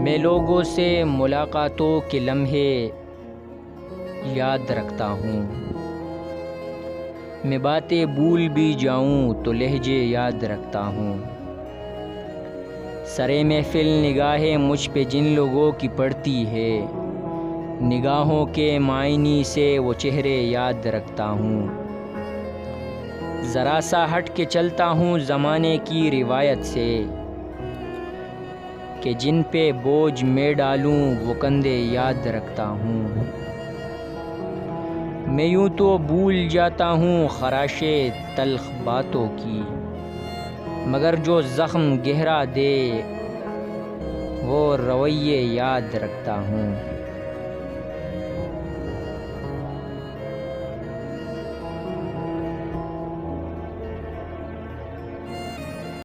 میں لوگوں سے ملاقاتوں کے لمحے یاد رکھتا ہوں، میں باتیں بھول بھی جاؤں تو لہجے یاد رکھتا ہوں۔ سرے محفل نگاہیں مجھ پہ جن لوگوں کی پڑتی ہے، نگاہوں کے معنی سے وہ چہرے یاد رکھتا ہوں۔ ذرا سا ہٹ کے چلتا ہوں زمانے کی روایت سے، کہ جن پہ بوجھ میں ڈالوں وہ کندھے یاد رکھتا ہوں۔ میں یوں تو بھول جاتا ہوں خراشے تلخ باتوں کی، مگر جو زخم گہرا دے وہ رویے یاد رکھتا ہوں۔